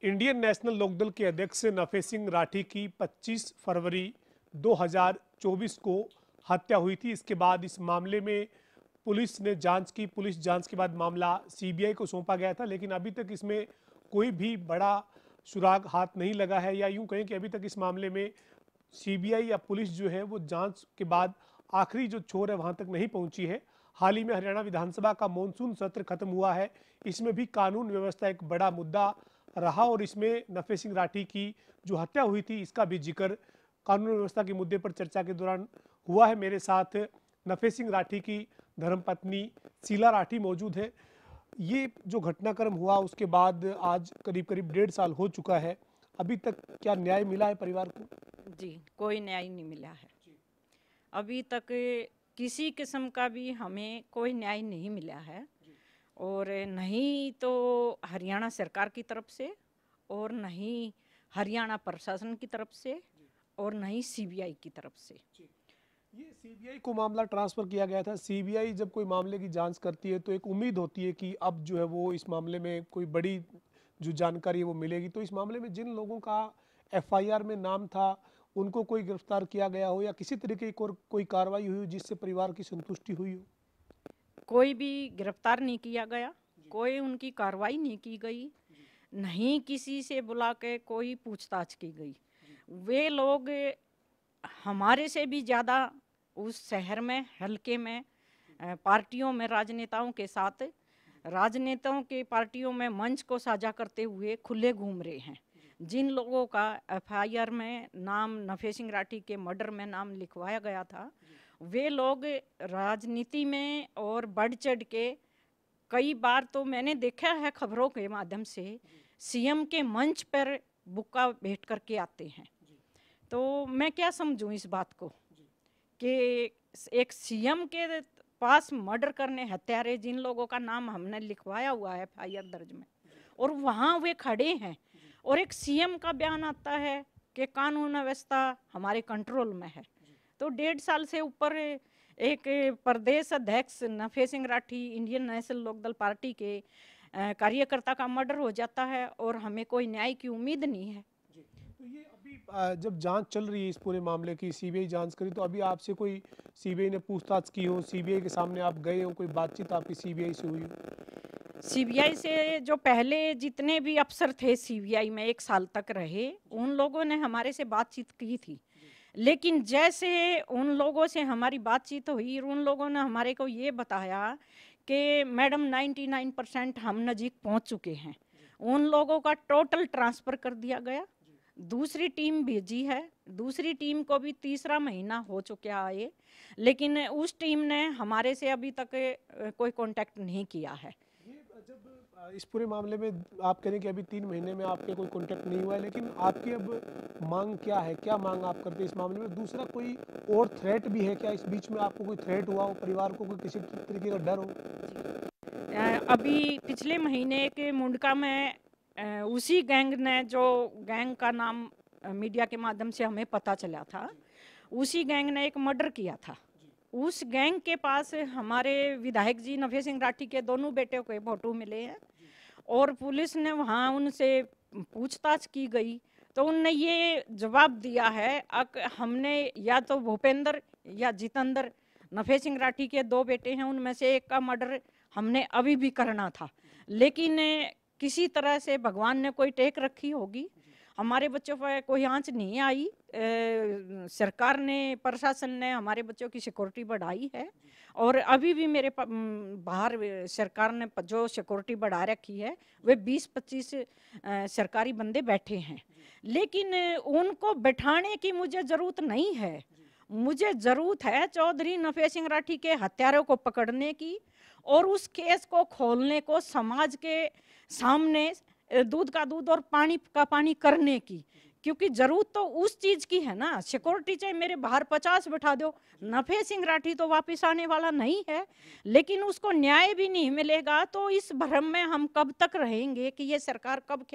Indian National Lokdal के अध्यक्ष नफे सिंह राठी की 25 फरवरी 2024 को हत्या हुई थी। इसके बाद इस मामले में पुलिस ने जांच की। पुलिस जांच के बाद मामला सीबीआई को सौंपा गया था, लेकिन अभी तक इसमें कोई भी बड़ा सुराग हाथ नहीं लगा है, या यूं कहें कि अभी तक इस मामले में सीबीआई या पुलिस जो है वो जांच के बाद आखिरी जो छोर है वहां तक नहीं पहुंची है। हाल ही में हरियाणा विधानसभा का मॉनसून सत्र खत्म हुआ है, इसमें भी कानून व्यवस्था एक बड़ा मुद्दा रहा और इसमें नफे सिंह राठी की जो हत्या हुई थी इसका भी जिक्र कानून व्यवस्था के मुद्दे पर चर्चा के दौरान हुआ है। मेरे साथ नफे सिंह राठी की धर्मपत्नी शीला राठी मौजूद है। ये जो घटनाक्रम हुआ उसके बाद आज करीब करीब 1.5 साल हो चुका है, अभी तक क्या न्याय मिला है परिवार को? जी, कोई न्याय नहीं मिला है। अभी तक किसी किस्म का भी हमें कोई न्याय नहीं मिला है, और नहीं तो हरियाणा सरकार की तरफ से, और नहीं हरियाणा प्रशासन की तरफ से, और नहीं सीबीआई की तरफ से। ये सीबीआई को मामला ट्रांसफर किया गया था। सीबीआई जब कोई मामले की जांच करती है तो एक उम्मीद होती है कि अब जो है वो इस मामले में कोई बड़ी जो जानकारी है वो मिलेगी। तो इस मामले में जिन लोगों का एफआईआर में नाम था उनको कोई गिरफ्तार किया गया हो या किसी तरीके की कोई कार्रवाई हुई हो जिससे परिवार की संतुष्टि हुई हो? कोई भी गिरफ्तार नहीं किया गया, कोई उनकी कार्रवाई नहीं की गई, नहीं किसी से बुला के कोई पूछताछ की गई। वे लोग हमारे से भी ज़्यादा उस शहर में, हल्के में, पार्टियों में, राजनेताओं के साथ, राजनेताओं के पार्टियों में मंच को साझा करते हुए खुले घूम रहे हैं। जिन लोगों का एफआईआर में नाम नफे सिंह राठी के मर्डर में नाम लिखवाया गया था, वे लोग राजनीति में और बढ़ चढ़ के, कई बार तो मैंने देखा है खबरों के माध्यम से, सीएम के मंच पर बुक्का भेंट करके आते हैं। तो मैं क्या समझूं इस बात को कि एक सीएम के पास मर्डर करने हत्यारे जिन लोगों का नाम हमने लिखवाया हुआ है एफआईआर दर्ज में, और वहाँ वे खड़े हैं और एक सीएम का बयान आता है कि कानून व्यवस्था हमारे कंट्रोल में है। तो 1.5 साल से ऊपर एक प्रदेश अध्यक्ष Nafe Singh Rathee Indian National Lok Dal party के कार्यकर्ता का मर्डर हो जाता है और हमें कोई न्याय की उम्मीद नहीं है। तो ये अभी जब जांच चल रही है इस पूरे मामले की, सीबीआई जांच करी, तो अभी आपसे कोई सीबीआई ने पूछताछ की हो, सीबीआई के सामने आप गए हो, कोई बातचीत आपकी सीबीआई से हुई हो? सीबीआई से जो पहले जितने भी अफसर थे सीबीआई में 1 साल तक रहे, उन लोगों ने हमारे से बातचीत की थी, लेकिन जैसे उन लोगों से हमारी बातचीत हुई, उन लोगों ने हमारे को ये बताया कि मैडम 99% हम नज़दीक पहुंच चुके हैं। उन लोगों का टोटल ट्रांसफ़र कर दिया गया, दूसरी टीम भेजी है, दूसरी टीम को भी 3रा महीना हो चुका है, लेकिन उस टीम ने हमारे से अभी तक कोई कांटेक्ट नहीं किया है। जब इस पूरे मामले में आप कह रहे हैं कि अभी 3 महीने में आपके कोई कांटेक्ट नहीं हुआ है, लेकिन आपकी अब मांग क्या है? क्या मांग आप करते हैं इस मामले में? दूसरा कोई और थ्रेट भी है क्या? इस बीच में आपको कोई थ्रेट हुआ हो, परिवार को कोई किसी तरीके का डर हो? अभी पिछले महीने के मुंडका में उसी गैंग ने, जो गैंग का नाम मीडिया के माध्यम से हमें पता चला था, उसी गैंग ने एक मर्डर किया था। उस गैंग के पास हमारे विधायक जी नफे सिंह राठी के दोनों बेटे के फोटो मिले हैं, और पुलिस ने वहाँ उनसे पूछताछ की गई तो उनने ये जवाब दिया है, हमने या तो भूपेंद्र या जितेंद्र, नफे सिंह राठी के 2 बेटे हैं, उनमें से एक का मर्डर हमने अभी भी करना था, लेकिन किसी तरह से भगवान ने कोई टेक रखी होगी, हमारे बच्चों पर कोई आंच नहीं आई। सरकार ने, प्रशासन ने हमारे बच्चों की सिक्योरिटी बढ़ाई है, और अभी भी मेरे बाहर सरकार ने जो सिक्योरिटी बढ़ा रखी है वे 20-25 सरकारी बंदे बैठे हैं, लेकिन उनको बैठाने की मुझे ज़रूरत नहीं है। मुझे ज़रूरत है चौधरी नफे सिंह राठी के हत्यारों को पकड़ने की और उस केस को खोलने को समाज के सामने दूध का दूध और पानी का पानी करने की, क्योंकि जरूरत तो उस चीज की है ना। सिक्योरिटी चाहे मेरे बाहर 50 बैठा दो, नफे सिंह राठी तो वापस आने वाला नहीं है, लेकिन उसको न्याय भी नहीं मिलेगा। तो इस भ्रम में हम कब तक रहेंगे कि ये सरकार कब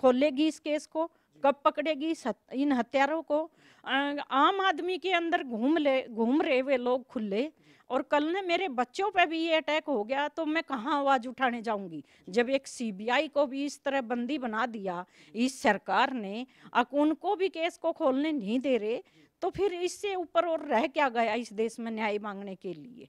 खोलेगी इस केस को, कब पकड़ेगी इन हत्यारों को। आम आदमी के अंदर घूम रहे वे लोग खुले, और कल ने मेरे बच्चों पे भी ये अटैक हो गया तो मैं कहाँ आवाज उठाने जाऊंगी। जब एक सीबीआई को भी इस तरह बंदी बना दिया इस सरकार ने, अब उनको भी केस को खोलने नहीं दे रहे, तो फिर इससे ऊपर और रह क्या गया इस देश में न्याय मांगने के लिए।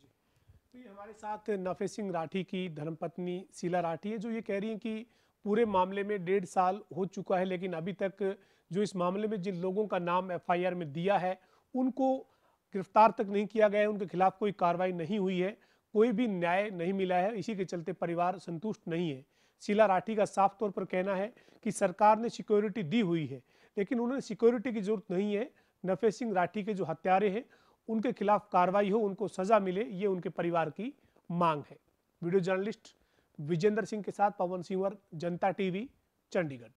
तो ये हमारे साथ नफे सिंह राठी की धर्मपत्नी शीला राठी है, जो ये कह रही हैं कि पूरे मामले में 1.5 साल हो चुका है, लेकिन अभी तक जो इस मामले में जिन लोगों का नाम एफआईआर में दिया है उनको गिरफ्तार तक नहीं किया गया है, उनके खिलाफ कोई कार्रवाई नहीं हुई है, कोई भी न्याय नहीं मिला है। इसी के चलते परिवार संतुष्ट नहीं है। शीला राठी का साफ तौर पर कहना है कि सरकार ने सिक्योरिटी दी हुई है, लेकिन उन्हें सिक्योरिटी की जरूरत नहीं है। नफे सिंह राठी के जो हत्यारे हैं उनके खिलाफ कार्रवाई हो, उनको सजा मिले, ये उनके परिवार की मांग है। वीडियो जर्नलिस्ट विजेंद्र सिंह के साथ पवन सिंह, जनता टीवी, चंडीगढ़।